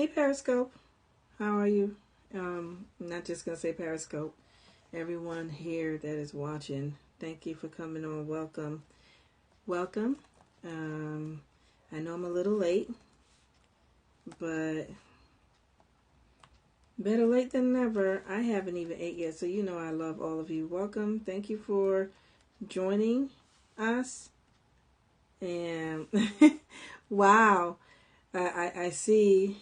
Hey Periscope, how are you? I'm not just gonna say Periscope. Everyone here that is watching, thank you for coming on. Welcome, welcome. I know I'm a little late, but better late than never. I haven't even ate yet, so you know I love all of you. Welcome. Thank you for joining us. And wow, I see.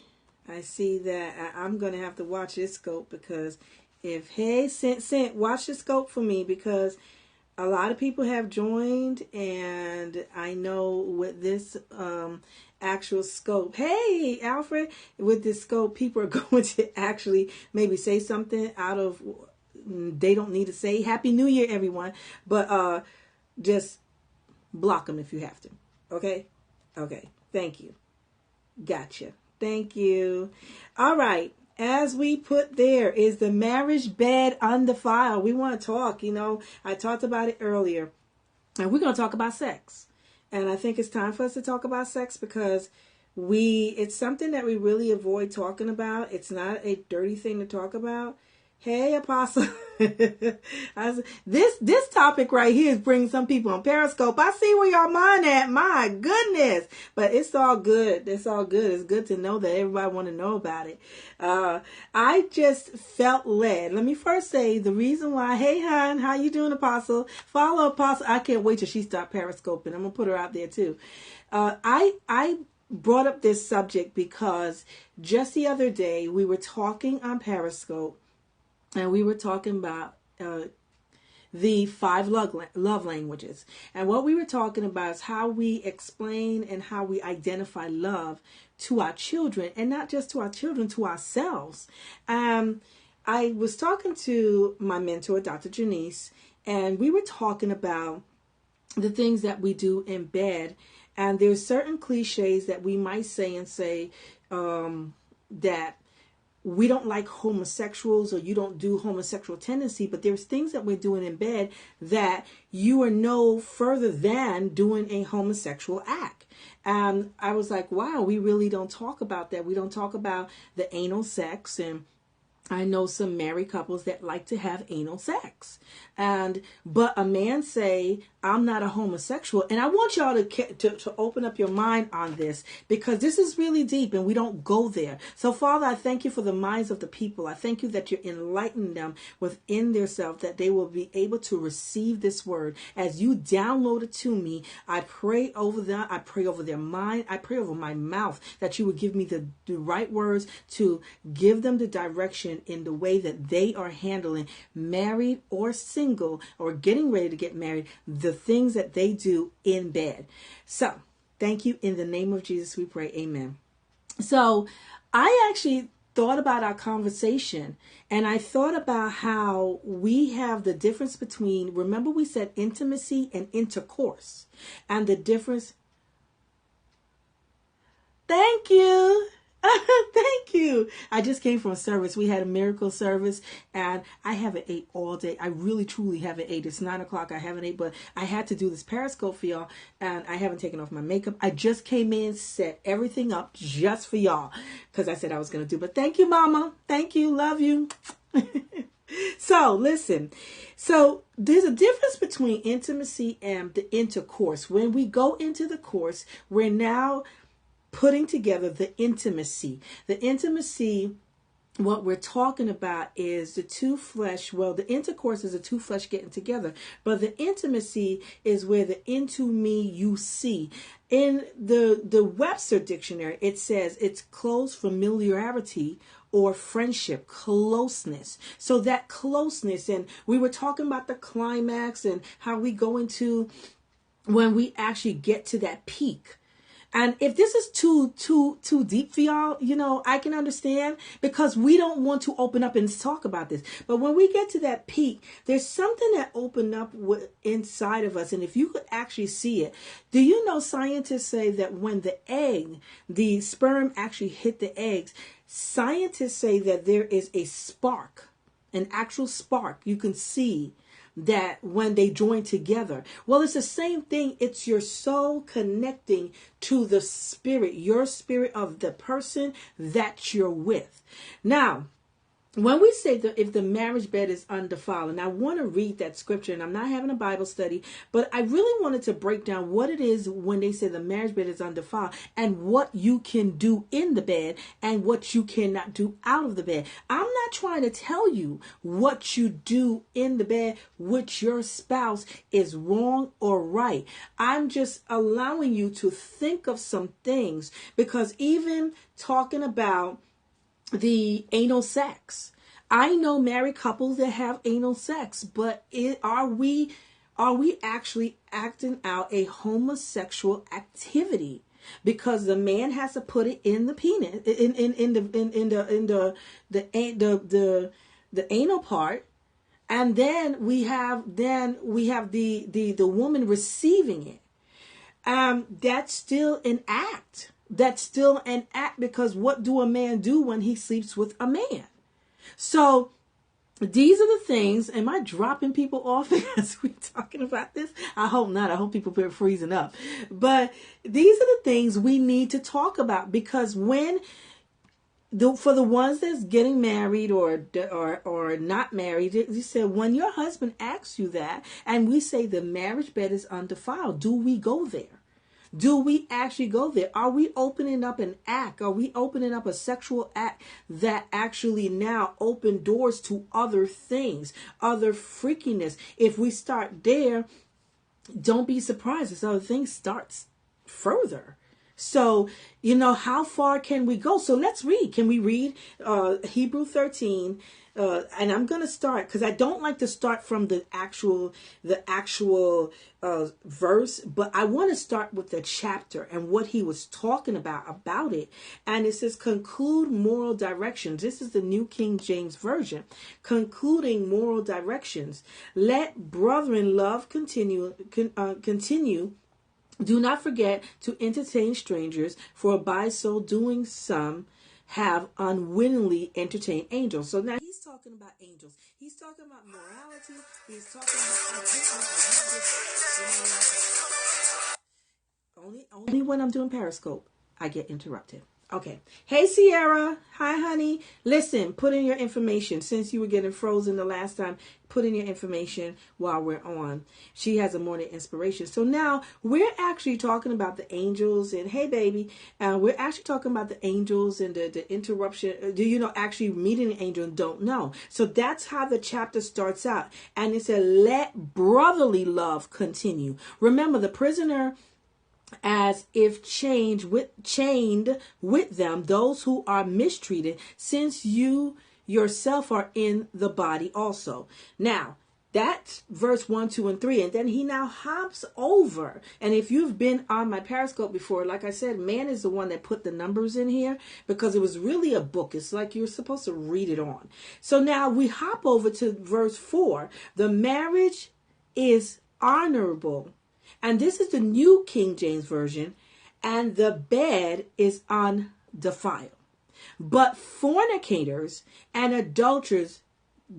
I see that I'm going to have to watch this scope because if, hey, Sent, watch the scope for me because a lot of people have joined and I know with this actual scope, hey, Alfred, with this scope, people are going to actually maybe say something out of, they don't need to say Happy New Year, everyone, but just block them if you have to. Okay? Okay. Thank you. Gotcha. Thank you. All right. As we put there is the marriage bed undefiled. We want to talk, I talked about it earlier. And we're going to talk about sex. And I think it's time for us to talk about sex because it's something that we really avoid talking about. It's not a dirty thing to talk about. Hey, Apostle. This topic right here is bringing some people on Periscope. I see where y'all mind at. My goodness. But it's all good. It's all good. It's good to know that everybody want to know about it. I just felt led. Let me first say the reason why. Hey, hon. How you doing, Apostle? Follow Apostle. I can't wait till she stops Periscoping. I'm going to put her out there too. I brought up this subject because just the other day we were talking on Periscope. And we were talking about the 5 love languages. And what we were talking about is how we explain and how we identify love to our children. And not just to our children, to ourselves. I was talking to my mentor, Dr. Janice, and we were talking about the things that we do in bed. And there's certain cliches that we might say that we don't like homosexuals or you don't do homosexual tendency, but there's things that we're doing in bed that you are no further than doing a homosexual act. And I was like, wow, we really don't talk about that. We don't talk about the anal sex. And I know some married couples that like to have anal sex. But a man say, I'm not a homosexual. And I want y'all to open up your mind on this because this is really deep and we don't go there. So Father, I thank you for the minds of the people. I thank you that you enlighten them within themselves, that they will be able to receive this word. As you download it to me, I pray over them. I pray over their mind. I pray over my mouth that you would give me the right words to give them the direction in the way that they are handling, married or single or getting ready to get married, the things that they do in bed. So thank you. In the name of Jesus, we pray. Amen. So I actually thought about our conversation and I thought about how we have the difference between, remember we said intimacy and intercourse, and the difference. Thank you. Thank you. I just came from a service. We had a miracle service and I haven't ate all day. I really truly haven't ate. It's 9:00. I haven't ate, but I had to do this Periscope for y'all and I haven't taken off my makeup. I just came in, set everything up just for y'all because I said I was going to do. But thank you, Mama. Thank you. Love you. So listen. So there's a difference between intimacy and the intercourse. When we go into the course, we're now putting together the intimacy. The intimacy, what we're talking about is the two flesh. Well, the intercourse is the two flesh getting together, but the intimacy is where the into me you see. In the Webster dictionary, it says it's close familiarity or friendship, closeness. So that closeness, and we were talking about the climax and how we go into when we actually get to that peak. And if this is too deep for y'all, I can understand because we don't want to open up and talk about this. But when we get to that peak, there's something that opened up inside of us. And if you could actually see it, do you know scientists say that when the sperm actually hit the eggs, scientists say that there is a spark, an actual spark you can see that when they join together. Well, it's the same thing. It's your soul connecting to the spirit, your spirit of the person that you're with. Now, when we say that if the marriage bed is undefiled, and I want to read that scripture, and I'm not having a Bible study, but I really wanted to break down what it is when they say the marriage bed is undefiled and what you can do in the bed and what you cannot do out of the bed. I'm not trying to tell you what you do in the bed with your spouse is wrong or right. I'm just allowing you to think of some things, because even talking about the anal sex, I know married couples that have anal sex, but are we actually acting out a homosexual activity? Because the man has to put it in the penis, in the anal part, and then we have the woman receiving it. That's still an act. That's still an act, because what do a man do when he sleeps with a man? So these are the things. Am I dropping people off as we're talking about this? I hope not. I hope people are freezing up. But these are the things we need to talk about, because when for the ones that's getting married or not married, you said when your husband asks you that, and we say the marriage bed is undefiled, do we go there? Do we actually go there? Are we opening up an act? Are we opening up a sexual act that actually now open doors to other things, other freakiness? If we start there, don't be surprised if other things starts further. So, how far can we go? So let's read. Can we read Hebrew 13? And I'm going to start, because I don't like to start from the actual verse, but I want to start with the chapter and what he was talking about it. And it says, conclude moral directions. This is the New King James Version. Concluding moral directions. Let brethren love continue. Do not forget to entertain strangers, for by so doing some have unwittingly entertained angels. So now he's talking about angels. He's talking about morality. He's talking about only when I'm doing Periscope, I get interrupted. Okay. Hey, Sierra. Hi, honey. Listen, put in your information. Since you were getting frozen the last time, put in your information while we're on. She has a morning inspiration. So now we're actually talking about the angels. And hey, baby, we're actually talking about the angels and the interruption. Do you know actually meeting an angel and don't know? So that's how the chapter starts out. And it said, let brotherly love continue. Remember, the prisoner, as if chained with them, those who are mistreated, since you yourself are in the body also. Now, that's verse 1, 2, and 3. And then he now hops over. And if you've been on my Periscope before, like I said, man is the one that put the numbers in here, because it was really a book. It's like you're supposed to read it on. So now we hop over to verse 4. The marriage is honorable. And this is the New King James Version. And the bed is undefiled. But fornicators and adulterers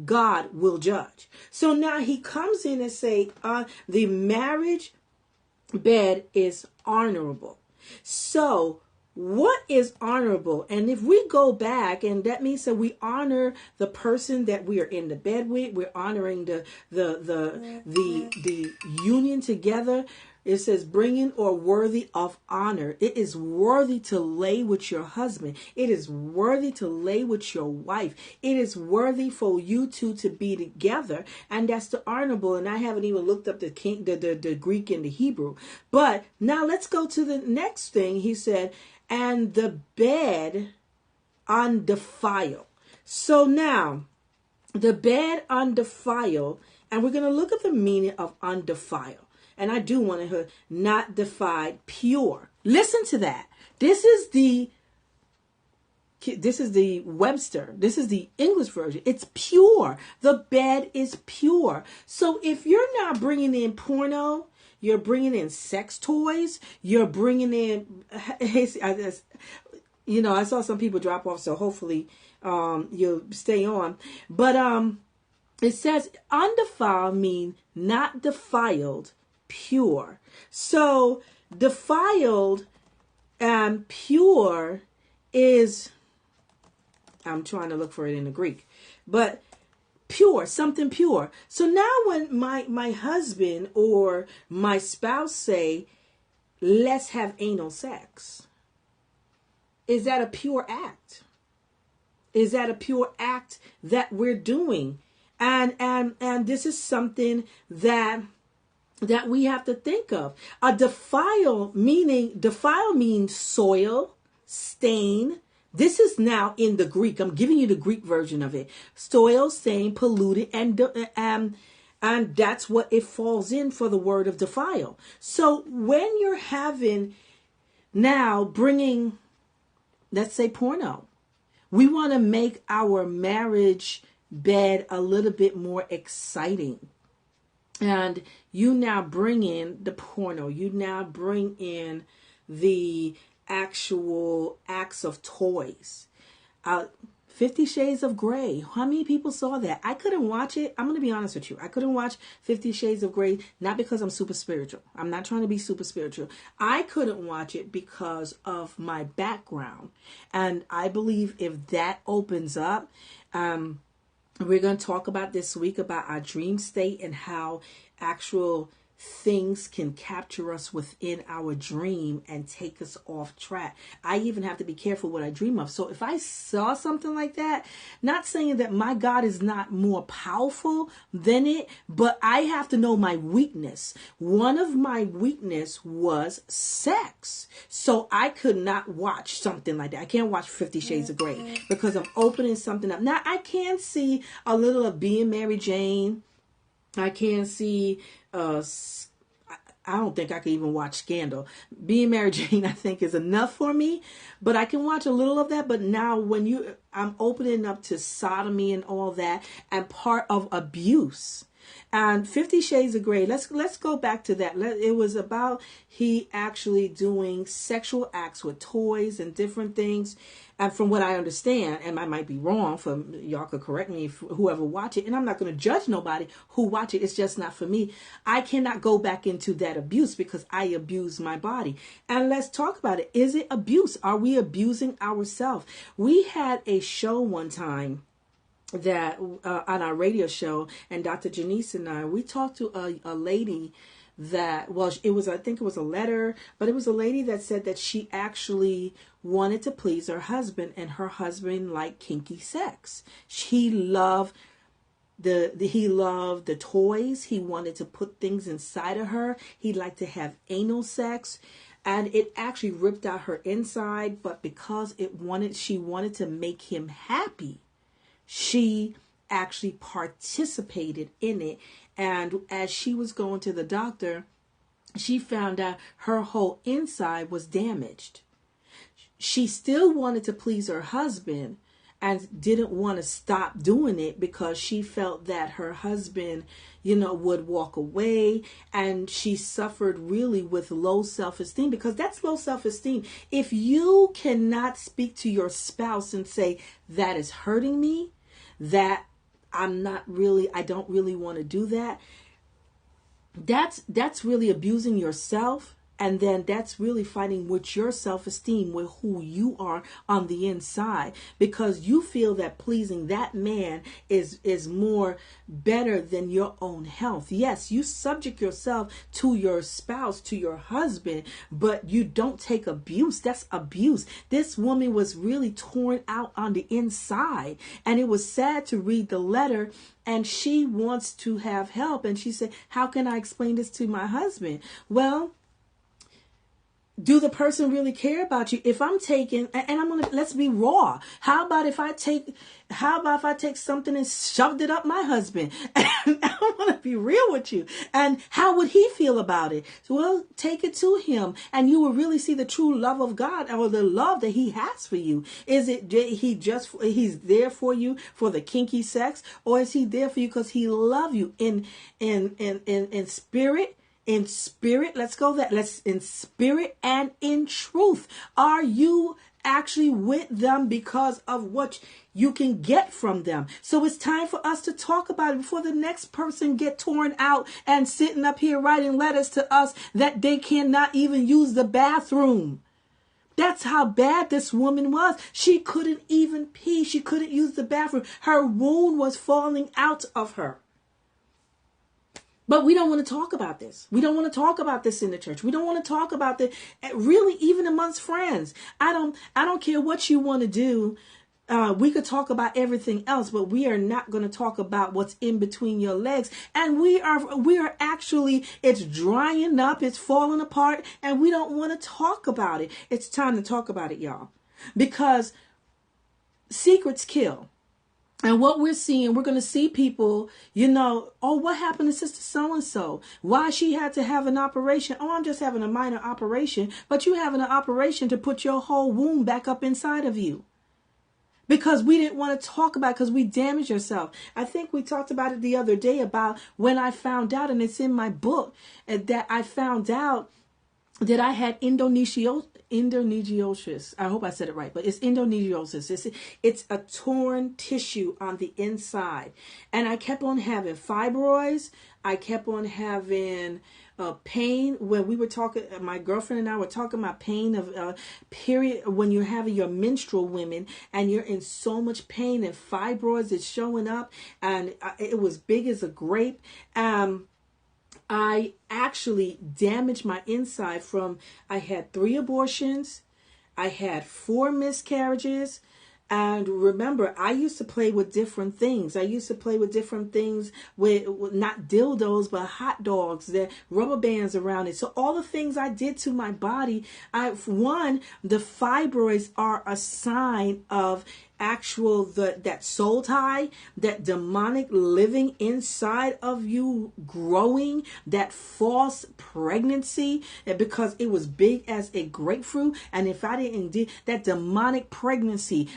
God will judge. So now he comes in and say, the marriage bed is honorable. So what is honorable? And if we go back, and that means that we honor the person that we are in the bed with, we're honoring the union together. It says bringing or worthy of honor. It is worthy to lay with your husband. It is worthy to lay with your wife. It is worthy for you two to be together. And that's the honorable. And I haven't even looked up the Greek and the Hebrew. But now let's go to the next thing. He said, and the bed undefiled. So now the bed undefiled, and we're going to look at the meaning of undefiled. And I do want to not defiled, pure. Listen to that. This is the Webster. This is the English version. It's pure. The bed is pure. So if you're not bringing in porno, you're bringing in sex toys, you're bringing in, I saw some people drop off, so hopefully you'll stay on. But it says undefiled mean not defiled, pure. So defiled and pure is, I'm trying to look for it in the Greek, but pure, something pure. So now when my husband or my spouse say, let's have anal sex, is that a pure act? Is that a pure act that we're doing? And this is something that we have to think of. Defile means soil, stain. This is now in the Greek. I'm giving you the Greek version of it. Soil, stain, polluted, and that's what it falls in for the word of defile. So when you're having now bringing, let's say, porno, we want to make our marriage bed a little bit more exciting. And you now bring in the porno. You now bring in the actual acts of toys. 50 Shades of Grey. How many people saw that? I couldn't watch it. I'm going to be honest with you. I couldn't watch 50 Shades of Grey, not because I'm super spiritual. I'm not trying to be super spiritual. I couldn't watch it because of my background. And I believe if that opens up, we're going to talk about this week about our dream state and how actual things can capture us within our dream and take us off track. I even have to be careful what I dream of. So if I saw something like that, not saying that my God is not more powerful than it, but I have to know my weakness. One of my weakness was sex. So I could not watch something like that. I can't watch 50 Shades of Grey because I'm opening something up. Now I can see a little of Being Mary Jane. I can see, I don't think I could even watch Scandal. Being Mary Jane, I think, is enough for me, but I can watch a little of that. But now I'm opening up to sodomy and all that, and part of abuse. And 50 Shades of Grey, let's go back to that. It was about he actually doing sexual acts with toys and different things. And from what I understand, and I might be wrong, y'all could correct me if whoever watch it, and I'm not going to judge nobody who watch it. It's just not for me. I cannot go back into that abuse because I abuse my body. And let's talk about it. Is it abuse? Are we abusing ourselves? We had a show one time that on our radio show, and Dr. Janice and I, we talked to a lady that, well, I think it was a letter, but it was a lady that said that she actually wanted to please her husband, and her husband liked kinky sex. He loved the toys. He wanted to put things inside of her. He liked to have anal sex, and it actually ripped out her inside. But because she wanted to make him happy, she actually participated in it. And as she was going to the doctor, she found out her whole inside was damaged. She still wanted to please her husband and didn't want to stop doing it because she felt that her husband, would walk away, and she suffered really with low self-esteem, because that's low self-esteem. If you cannot speak to your spouse and say, that is hurting me, that I don't really want to do that, that's really abusing yourself. And then that's really fighting with your self-esteem, with who you are on the inside, because you feel that pleasing that man is more better than your own health. Yes, you subject yourself to your spouse, to your husband, but you don't take abuse. That's abuse. This woman was really torn out on the inside, and it was sad to read the letter. And she wants to have help. And she said, how can I explain this to my husband? Well, do the person really care about you? If I'm taking, and let's be raw. How about if I take something and shoved it up my husband? And I want to be real with you. And how would he feel about it? So, well, take it to him, and you will really see the true love of God, or the love that he has for you. Is it he's there for you for the kinky sex, or is he there for you because he loves you in spirit? In spirit, let's go that. Let's in spirit and in truth. Are you actually with them because of what you can get from them. So it's time for us to talk about it before the next person get torn out and sitting up here writing letters to us that they cannot even use the bathroom. That's how bad this woman was. She couldn't even pee. She couldn't use the bathroom. Her wound was falling out of her. But we don't want to talk about this. We don't want to talk about this in the church. We don't want to talk about this really even amongst friends. I don't care what you want to do. We could talk about everything else, but we are not going to talk about what's in between your legs. And we are actually, it's drying up, it's falling apart, and we don't want to talk about it. It's time to talk about it, y'all, because secrets kill. And what we're seeing, we're going to see people, oh, what happened to Sister So-and-so? Why she had to have an operation? Oh, I'm just having a minor operation. But you having an operation to put your whole womb back up inside of you. Because we didn't want to talk about it, because we damaged ourselves. I think we talked about it the other day about when I found out, and it's in my book, that I found out that I had endometriosis. I hope I said it right, but it's endometriosis. It's a torn tissue on the inside. And I kept on having fibroids. I kept on having pain. When we were talking, my girlfriend and I were talking about pain of period, when you're having your menstrual women and you're in so much pain and fibroids is showing up, and it was big as a grape. I actually damaged my inside I had 3 abortions. I had 4 miscarriages. And remember, I used to play with different things. with not dildos, but hot dogs, the rubber bands around it. So all the things I did to my body, the fibroids are a sign of that soul tie, that demonic living inside of you growing, that false pregnancy, because it was big as a grapefruit. And if I didn't do that demonic pregnancy,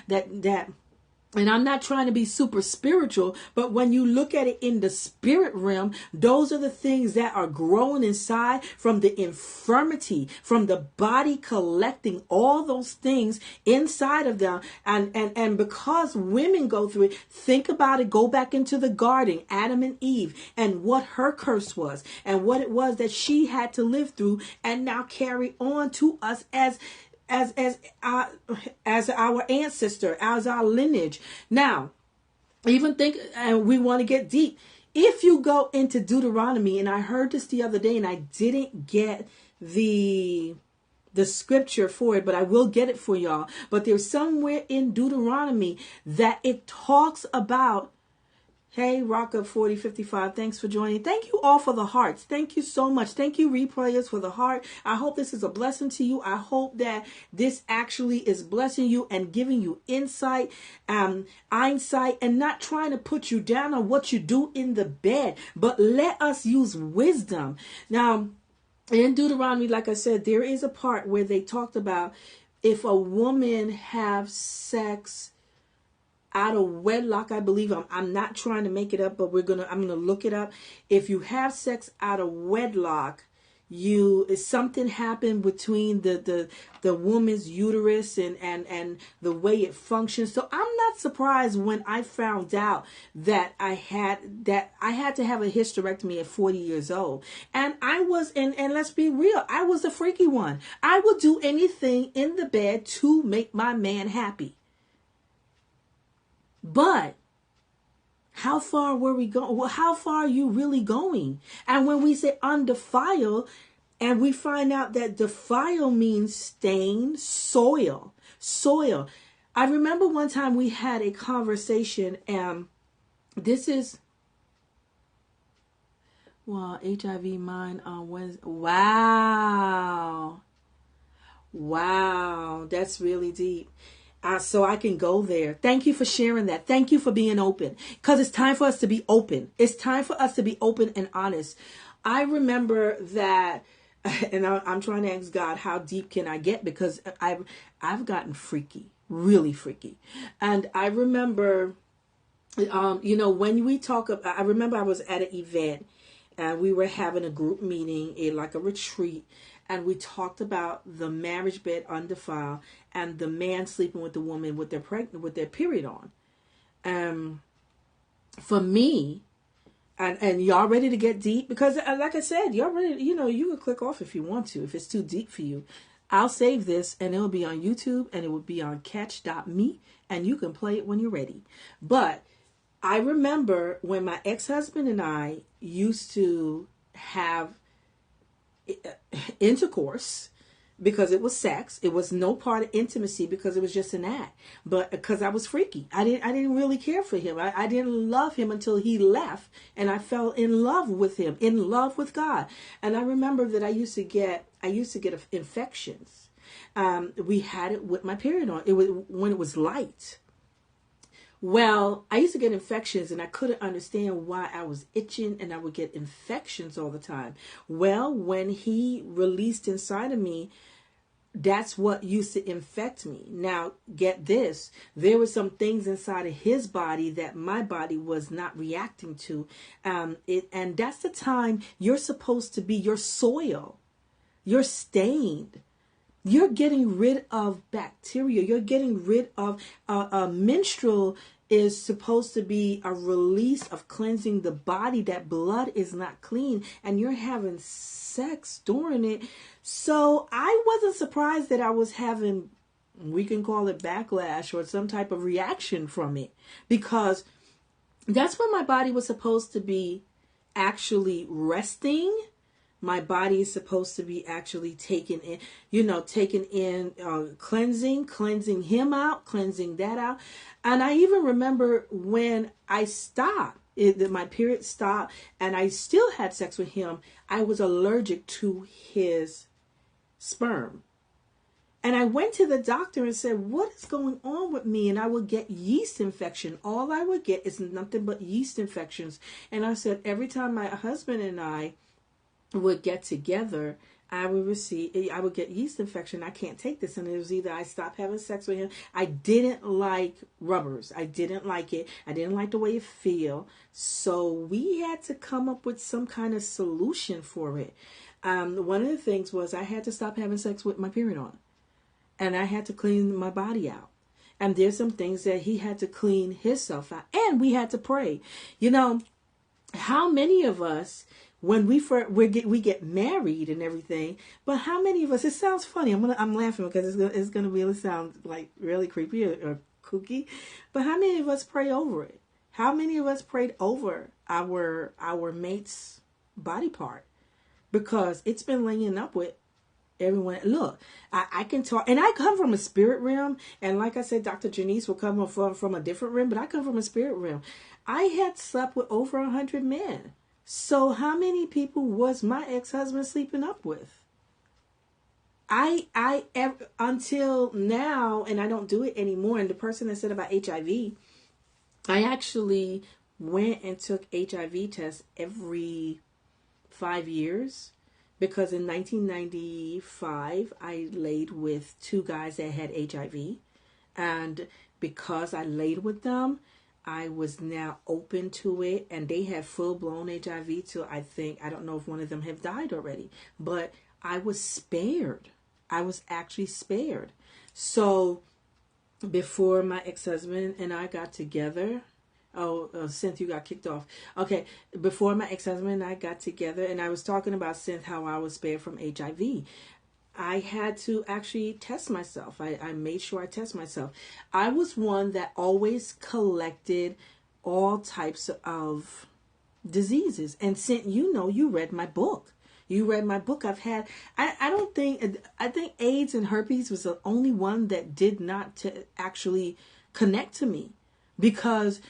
and I'm not trying to be super spiritual, but when you look at it in the spirit realm, those are the things that are growing inside from the infirmity, from the body collecting all those things inside of them. And because women go through it, think about it, go back into the garden, Adam and Eve, and what her curse was, and what it was that she had to live through, and now carry on to us as our ancestor, as our lineage. Now, even think, and we want to get deep. If you go into Deuteronomy, and I heard this the other day, and I didn't get the scripture for it, but I will get it for y'all. But there's somewhere in Deuteronomy that it talks about. Hey, Rock Up 4055, thanks for joining. Thank you all for the hearts. Thank you so much. Thank you, replayers, for the heart. I hope this is a blessing to you. I hope that this actually is blessing you and giving you insight, insight, and not trying to put you down on what you do in the bed, but let us use wisdom. Now, in Deuteronomy, like I said, there is a part where they talked about if a woman have sex out of wedlock, I believe. I'm not trying to make it up, but I'm gonna look it up. If you have sex out of wedlock, something happened between the woman's uterus and the way it functions. So I'm not surprised when I found out that I had to have a hysterectomy at 40 years old. And I was, and let's be real, I was the freaky one. I would do anything in the bed to make my man happy. But how far were we going? Well, how far are you really going? And when we say undefiled, and we find out that defile means stain, soil. I remember one time we had a conversation, and this is, well, HIV mine on Wednesday. Wow, that's really deep. So I can go there. Thank you for sharing that. Thank you for being open, because it's time for us to be open. It's time for us to be open and honest. I remember that, and I'm trying to ask God, how deep can I get? Because I've gotten freaky, really freaky. And I remember, when we talk about, I remember I was at an event, and we were having a group meeting, like a retreat, and we talked about the marriage bed undefiled and the man sleeping with the woman with their period on. For me, and y'all ready to get deep? Because like I said, y'all ready, you can click off if you want to, if it's too deep for you. I'll save this and it'll be on YouTube and it will be on catch.me and you can play it when you're ready. But I remember when my ex-husband and I used to have intercourse, because it was sex. It was no part of intimacy because it was just an act. But because I was freaky, I didn't really care for him. I didn't love him until he left, and I fell in love with him, in love with God. And I remember that I used to get infections. We had it with my period on. It was when it was light. Well, I used to get infections and I couldn't understand why I was itching and I would get infections all the time. Well, when he released inside of me, that's what used to infect me. Now, get this. There were some things inside of his body that my body was not reacting to. And that's the time you're supposed to be your soil. You're stained. You're getting rid of bacteria. You're getting rid of menstrual is supposed to be a release of cleansing the body. That blood is not clean and you're having sex during it. So I wasn't surprised that I was having, we can call it backlash or some type of reaction from it, because that's when my body was supposed to be actually resting. My body is supposed to be actually taking in, cleansing him out, cleansing that out. And I even remember when I stopped, my period stopped, and I still had sex with him, I was allergic to his sperm. And I went to the doctor and said, what is going on with me? And I would get yeast infection. All I would get is nothing but yeast infections. And I said, every time my husband and I would get together, I would get yeast infection. I can't take this. And it was either I stopped having sex with him. I didn't like rubbers. I didn't like it. I didn't like the way it feel. So we had to come up with some kind of solution for it. One of the things was I had to stop having sex with my period on. And I had to clean my body out. And there's some things that he had to clean himself out. And we had to pray. How many of us, when we get married and everything, but how many of us, it sounds funny, I'm laughing because it's gonna really sound like really creepy or kooky, but how many of us pray over it? How many of us prayed over our mate's body part? Because it's been laying up with everyone. Look, I can talk, and I come from a spirit realm, and like I said, Dr. Janice will come from a different realm, but I come from a spirit realm. I had slept with over 100 men. So how many people was my ex-husband sleeping up with? Until now, and I don't do it anymore. And the person that said about HIV, I actually went and took HIV tests every 5 years, because in 1995, I laid with 2 guys that had HIV. And because I laid with them, I was now open to it, and they had full-blown HIV till I don't know if one of them have died already, but I was spared. I was actually spared. So before my ex-husband and I got together, Synth, you got kicked off. Okay, before my ex-husband and I got together, and I was talking about Synth, how I was spared from HIV. I had to actually test myself. I made sure I test myself. I was one that always collected all types of diseases. And since you read my book. You read my book. I think AIDS and herpes was the only one that did not actually connect to me, because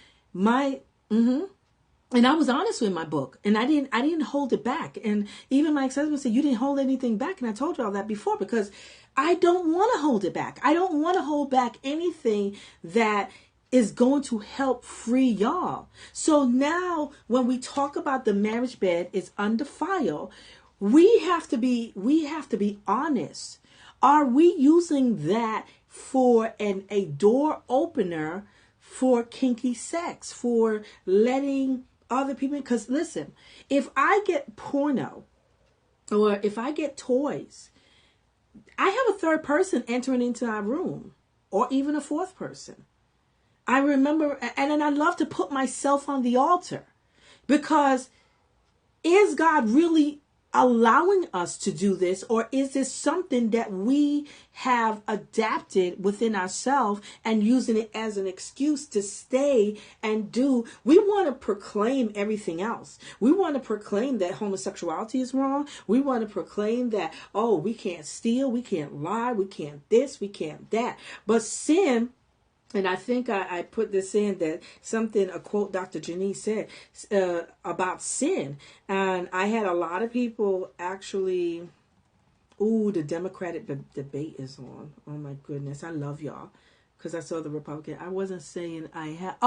and I was honest with my book, and I didn't hold it back. And even my ex-husband said, you didn't hold anything back. And I told you all that before, because I don't want to hold it back. I don't want to hold back anything that is going to help free y'all. So now when we talk about the marriage bed is undefiled, we have to be honest. Are we using that for a door opener for kinky sex, for letting other people. Because listen, if I get porno or if I get toys, I have a third person entering into our room, or even a fourth person. I remember, and then I love to put myself on the altar, because is God really allowing us to do this, or is this something that we have adapted within ourselves and using it as an excuse to stay and do? We want to proclaim everything else. We want to proclaim that homosexuality is wrong. We want to proclaim that, oh, we can't steal, we can't lie, we can't this, we can't that. But sin, and I think I put this in, that something, a quote Dr. Janice said about sin. And I had a lot of people actually, the Democratic debate is on. Oh my goodness. I love y'all. Because I saw the Republican. I wasn't saying I had,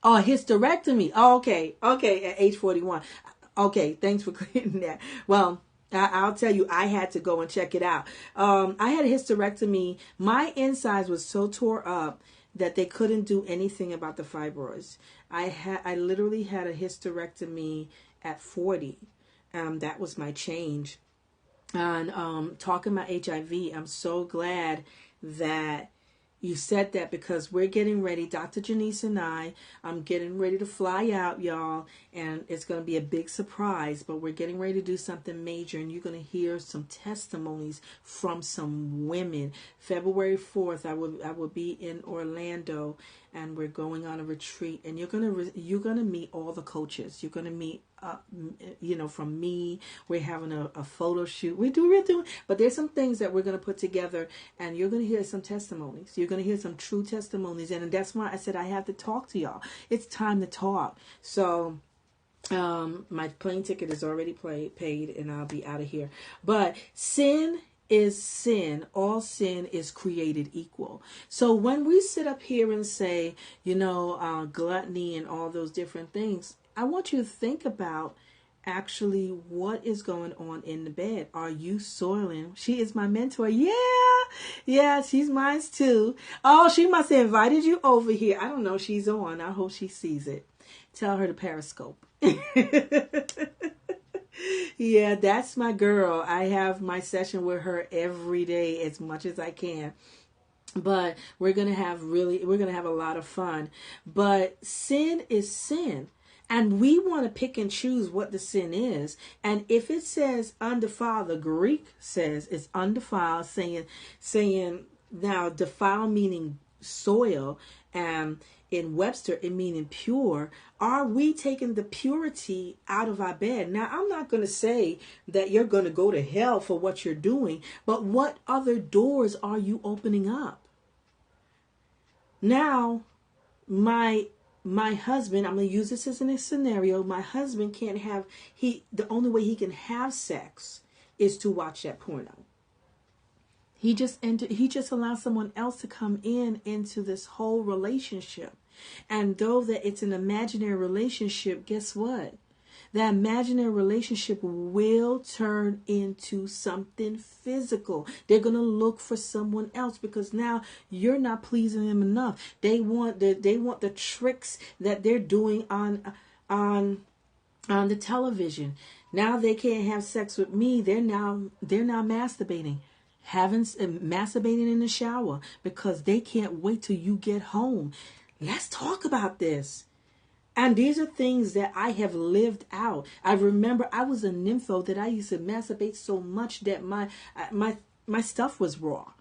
hysterectomy. Oh, okay. At age 41. Okay. Thanks for clearing that. Well, I'll tell you, I had to go and check it out. I had a hysterectomy. My insides was so tore up that they couldn't do anything about the fibroids. I literally had a hysterectomy at 40. That was my change. And talking about HIV, I'm so glad that you said that, because we're getting ready, Dr. Janice and I'm getting ready to fly out, y'all, and it's going to be a big surprise, but we're getting ready to do something major, and you're going to hear some testimonies from some women. February 4th, I will be in Orlando, and we're going on a retreat, and you're going to meet all the coaches. You're going to meet from me. We're having a photo shoot. We're doing, but there's some things that we're going to put together, and you're going to hear some testimonies. You're going to hear some true testimonies, and that's why I said I have to talk to y'all. It's time to talk. So my plane ticket is already paid, and I'll be out of here. But sin is sin. All sin is created equal. So when we sit up here and say, gluttony and all those different things, I want you to think about actually what is going on in the bed. Are you soiling? She is my mentor. Yeah, she's mine too. Oh, she must have invited you over here. I don't know. She's on. I hope she sees it. Tell her to Periscope. Yeah, that's my girl. I have my session with her every day as much as I can. But we're going to have a lot of fun. But sin is sin. And we want to pick and choose what the sin is. And if it says undefiled, the Greek says it's undefiled, saying now defile meaning soil, and in Webster it meaning pure. Are we taking the purity out of our bed? Now, I'm not going to say that you're going to go to hell for what you're doing, but what other doors are you opening up? Now, my husband, I'm going to use this as a scenario. My husband can't have, the only way he can have sex is to watch that porno. He just allows someone else to come into this whole relationship. And though that it's an imaginary relationship, guess what? That imaginary relationship will turn into something physical. They're going to look for someone else, because now you're not pleasing them enough. They want the tricks that they're doing on the television. Now they can't have sex with me. They're now masturbating. Masturbating in the shower, because they can't wait till you get home. Let's talk about this. And these are things that I have lived out. I remember I was a nympho that I used to masturbate so much that my stuff was raw,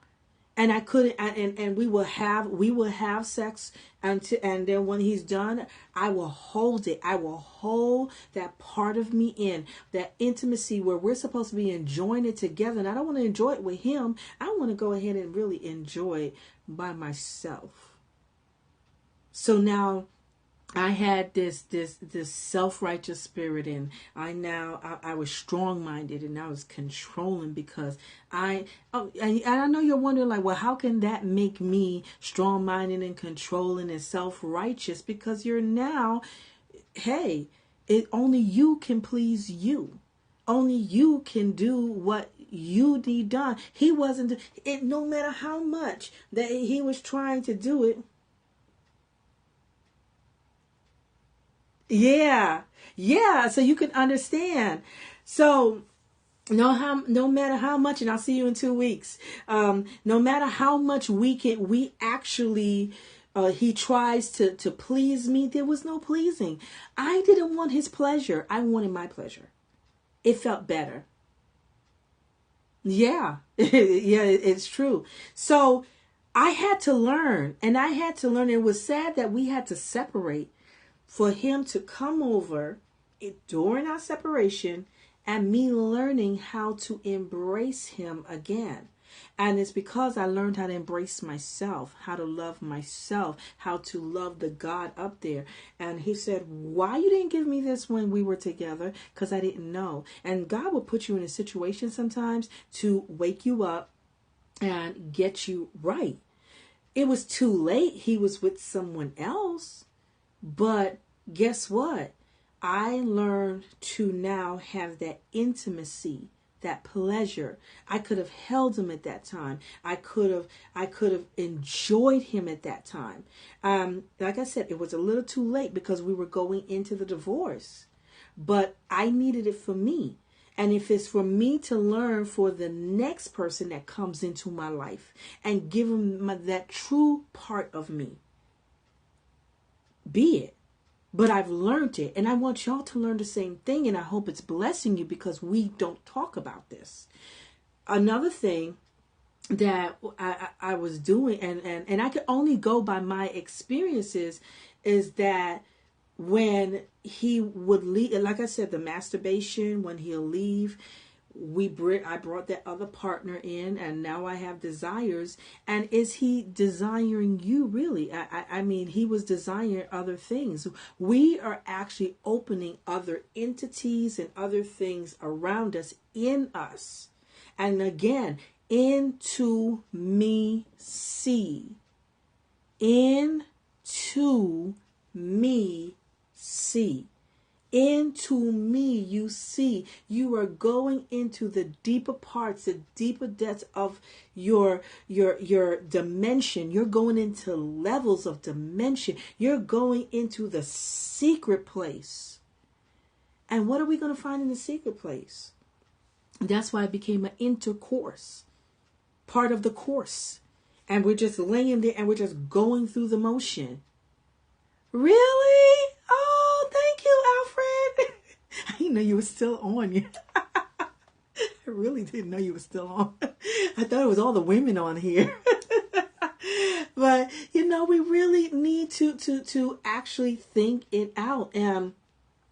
and I couldn't. And we will have sex, and then when he's done, I will hold it. I will hold that part of me in that intimacy where we're supposed to be enjoying it together. And I don't want to enjoy it with him. I want to go ahead and really enjoy it by myself. So now, I had this self-righteous spirit, and I was strong-minded, and I was controlling, because and I know you're wondering, like, well, how can that make me strong-minded and controlling and self-righteous? Because you're now, only you can please you. Only you can do what you need done. He wasn't, no matter how much that he was trying to do it. Yeah. Yeah. So you can understand. So no matter how much, and I'll see you in 2 weeks. No matter how much we actually, he tries to please me. There was no pleasing. I didn't want his pleasure. I wanted my pleasure. It felt better. Yeah, yeah, it's true. So I had to learn, and I had to learn. It was sad that we had to separate for him to come over during our separation and me learning how to embrace him again. And it's because I learned how to embrace myself, how to love myself, how to love the God up there. And he said, why you didn't give me this when we were together? Because I didn't know. And God will put you in a situation sometimes to wake you up and get you right. It was too late. He was with someone else. But guess what? I learned to now have that intimacy, that pleasure. I could have held him at that time. I could have enjoyed him at that time. Like I said, it was a little too late because we were going into the divorce. But I needed it for me. And if it's for me to learn for the next person that comes into my life and give them that true part of me, be it. But I've learned it, and I want y'all to learn the same thing, and I hope it's blessing you because we don't talk about this. Another thing that I was doing, and I could only go by my experiences, is that when he would leave, like I said, the masturbation, when he'll leave, I brought that other partner in, and now I have desires. And is he desiring you really? I mean, he was desiring other things. We are actually opening other entities and other things around us in us. And again, into me see. Into me see. Into me you see. You are going into the deeper parts, the deeper depths of your dimension. You're going into levels of dimension. You're going into the secret place. And what are we going to find in the secret place? That's why it became an intercourse, part of the course. And we're just laying there and we're just going through the motion. Really? Oh, thank you, Alfred. I didn't know you were still on. I really didn't know you were still on. I thought it was all the women on here. But, we really need to actually think it out. And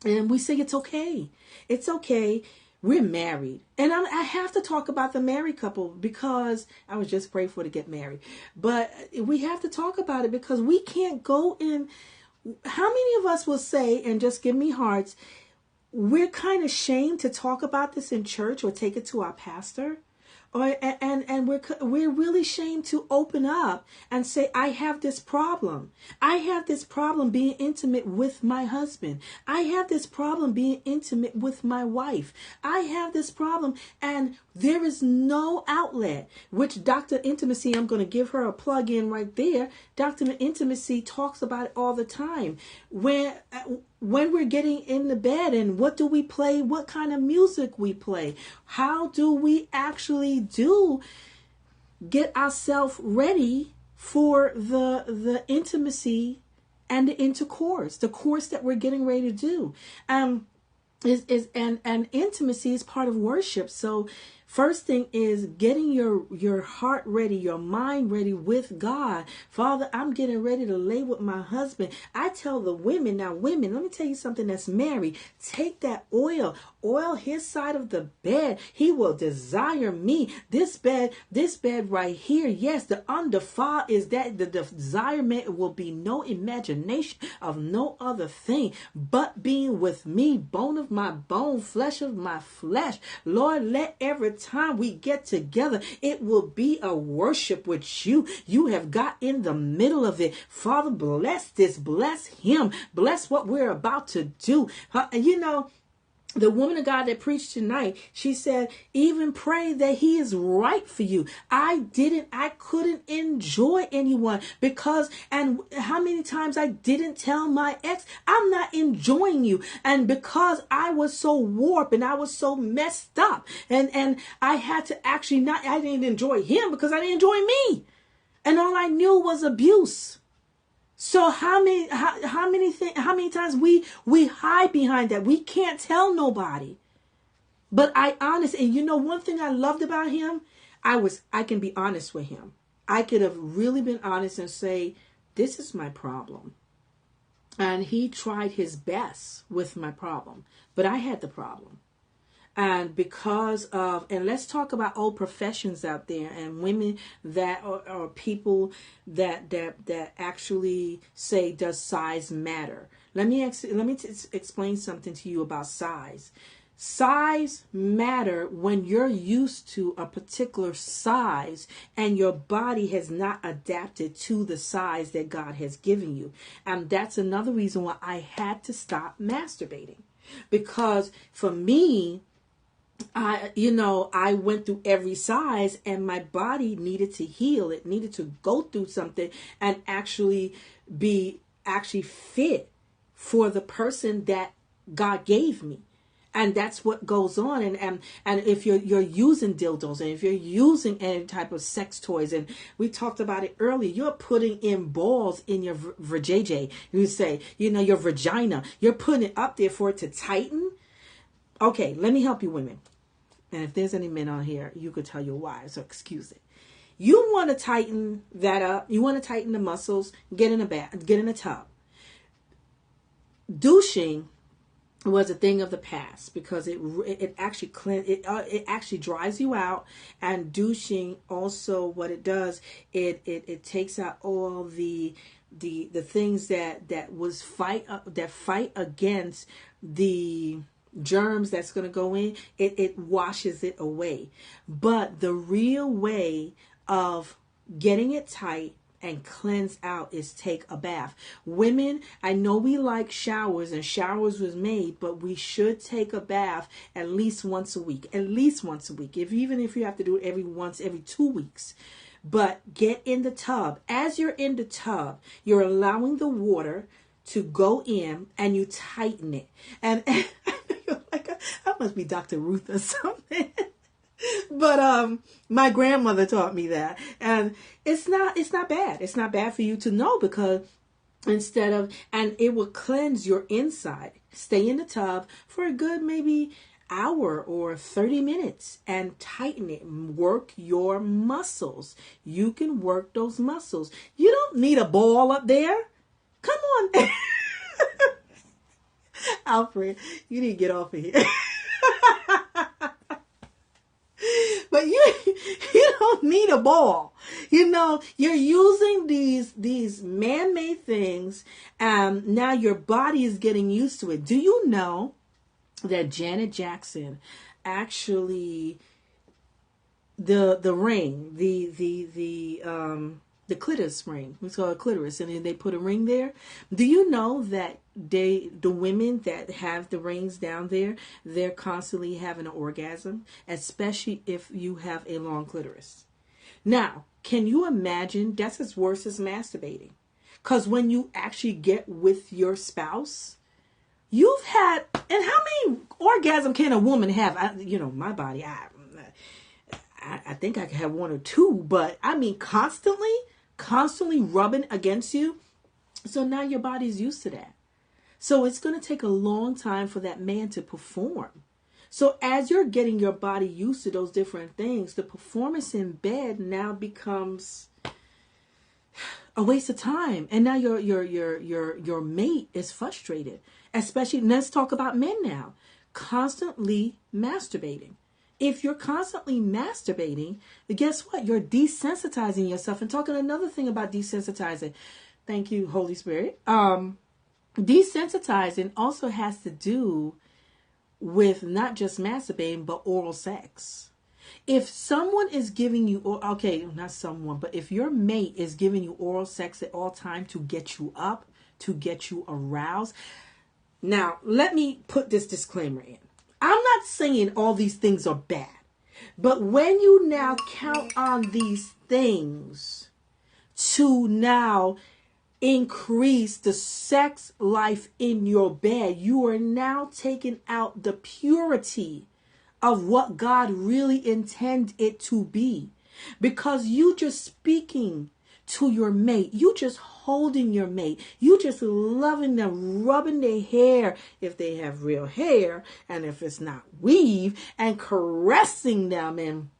we say it's okay. It's okay. We're married. And I have to talk about the married couple because I was just praying for to get married. But we have to talk about it because we can't go in. How many of us will say, and just give me hearts, we're kind of ashamed to talk about this in church or take it to our pastor? And we're really ashamed to open up and say, I have this problem. I have this problem being intimate with my husband. I have this problem being intimate with my wife. I have this problem, and there is no outlet, which Dr. Intimacy, I'm going to give her a plug in right there. Dr. Intimacy talks about it all the time. When we're getting in the bed, and what do we play? What kind of music we play? How do we actually get ourselves ready for the intimacy and the intercourse, the course that we're getting ready to do? And intimacy is part of worship. So first thing is getting your heart ready, your mind ready with God. Father, I'm getting ready to lay with my husband. I tell the women, now women, let me tell you something that's married. Take that oil his side of the bed. He will desire me. This bed right here. Yes, the undefiled is that the desirement will be no imagination of no other thing but being with me, bone of my bone, flesh of my flesh. Lord, let every time we get together, it will be a worship with you. You have got in the middle of it. Father, bless this, bless him, bless what we're about to do. The woman of God that preached tonight, she said, even pray that he is right for you. I couldn't enjoy anyone because, and how many times I didn't tell my ex, I'm not enjoying you. And because I was so warped and I was so messed up, and I had to actually I didn't enjoy him because I didn't enjoy me. And all I knew was abuse. So how many times we hide behind that? We can't tell nobody. But and you know, one thing I loved about him, I can be honest with him. I could have really been honest and say, this is my problem. And he tried his best with my problem, but I had the problem. And because of, and let's talk about old professions out there and women that are people that actually say, does size matter? Let me explain something to you about size. Size matter when you're used to a particular size and your body has not adapted to the size that God has given you. And that's another reason why I had to stop masturbating. Because for me, I went through every size and my body needed to heal. It needed to go through something and actually be fit for the person that God gave me. And that's what goes on. And if you're using dildos and if you're using any type of sex toys, and we talked about it earlier, you're putting in balls in your vajayjay. You say, your vagina, you're putting it up there for it to tighten. Okay, let me help you women. And if there's any men on here, you could tell your wives, so excuse it. You want to tighten that up. You want to tighten the muscles. Get in a bath. Get in a tub. Douching was a thing of the past because it actually it actually dries you out. And douching also, what it does, it takes out all the things that fight against the germs that's going to go in. It washes it away. But the real way of getting it tight and cleanse out is take a bath. Women, I know we like showers and showers was made, but we should take a bath at least once a week. Even if you have to do it every 2 weeks. But get in the tub. As you're in the tub, you're allowing the water to go in and you tighten it. And I must be Dr. Ruth or something. But my grandmother taught me that. And it's not bad. It's not bad for you to know, because and it will cleanse your inside. Stay in the tub for a good maybe hour or 30 minutes and tighten it. Work your muscles. You can work those muscles. You don't need a ball up there. Come on. Alfred, you need to get off of here. But you don't need a ball. You're using these man-made things, and now your body is getting used to it. Do you know that Janet Jackson actually the ring, the clitoris ring, it's called a clitoris, and then they put a ring there. Do you know that the women that have the rings down there, they're constantly having an orgasm, especially if you have a long clitoris. Now, can you imagine? That's as worse as masturbating. Because when you actually get with your spouse, you've had, and how many orgasms can a woman have? My body, I think I could have one or two, but I mean constantly rubbing against you. So now your body's used to that. So it's going to take a long time for that man to perform. So as you're getting your body used to those different things, the performance in bed now becomes a waste of time. And now your mate is frustrated. Especially, let's talk about men now. Constantly masturbating. If you're constantly masturbating, guess what? You're desensitizing yourself. And talking another thing about desensitizing. Thank you, Holy Spirit. Desensitizing also has to do with not just masturbating, but oral sex. If someone is giving you, not someone, but if your mate is giving you oral sex at all time to get you up, to get you aroused. Now, let me put this disclaimer in. I'm not saying all these things are bad. But when you now count on these things to now increase the sex life in your bed, you are now taking out the purity of what God really intended it to be. Because you just speaking to your mate, you just holding your mate, you just loving them, rubbing their hair if they have real hair and if it's not weave, and caressing them and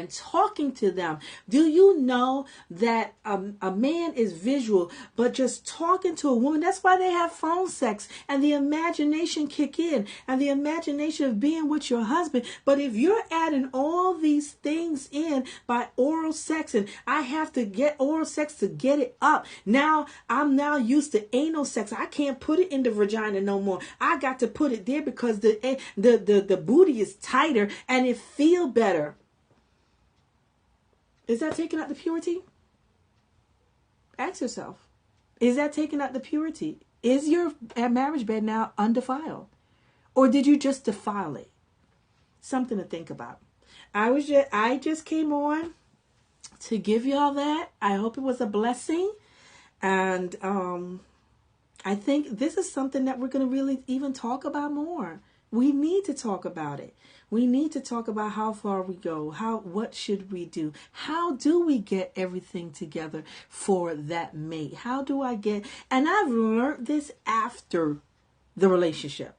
talking to them. Do you know that a man is visual, but just talking to a woman, that's why they have phone sex and the imagination kick in and the imagination of being with your husband. But if you're adding all these things in by oral sex, and I have to get oral sex to get it up. Now I'm now used to anal sex. I can't put it in the vagina no more. I got to put it there because the booty is tighter and it feel better. Is that taking out the purity? Ask yourself. Is that taking out the purity? Is your marriage bed now undefiled? Or did you just defile it? Something to think about. I just came on to give you all that. I hope it was a blessing. And I think this is something that we're going to really even talk about more. We need to talk about it. We need to talk about how far we go. What should we do? How do we get everything together for that mate? How do I get, and I've learned this after the relationship.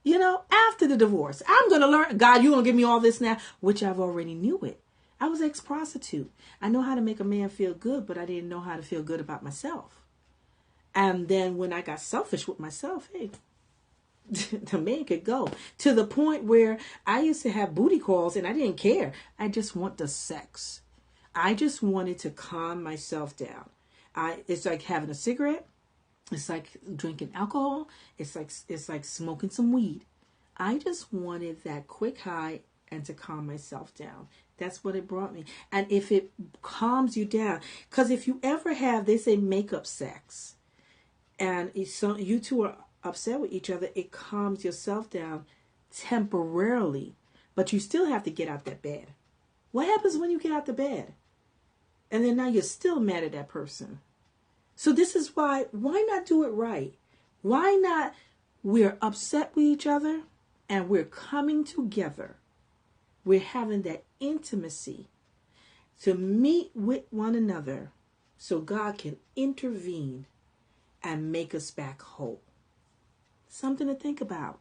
You know, after the divorce. I'm going to learn, God, you're going to give me all this now, which I've already knew it. I was ex-prostitute. I know how to make a man feel good, but I didn't know how to feel good about myself. And then when I got selfish with myself, hey, the man could go to the point where I used to have booty calls and I didn't care. I just want the sex. I just wanted to calm myself down. It's like having a cigarette. It's like drinking alcohol. It's like smoking some weed. I just wanted that quick high and to calm myself down. That's what it brought me. And if it calms you down, because if you ever have, they say makeup sex, and so you two are upset with each other, it calms yourself down temporarily, but you still have to get out that bed. What happens when you get out the bed? And then now you're still mad at that person. So this is why not do it right? Why not, we're upset with each other and we're coming together. We're having that intimacy to meet with one another so God can intervene and make us back whole. Something to think about.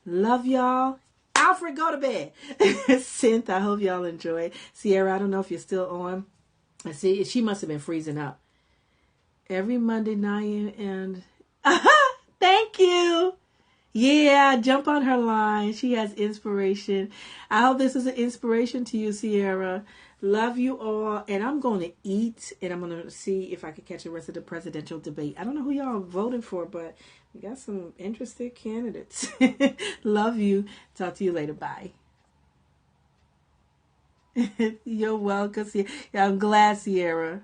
Love y'all. Alfred, go to bed. Synth, I hope y'all enjoy. Sierra, I don't know if you're still on. I see she must have been freezing up. Every Monday night and thank you. Yeah, jump on her line. She has inspiration. I hope this is an inspiration to you, Sierra. Love you all. And I'm going to eat and I'm going to see if I can catch the rest of the presidential debate. I don't know who y'all are voting for, but we got some interested candidates. Love you. Talk to you later. Bye. You're welcome. I'm glad, Sierra.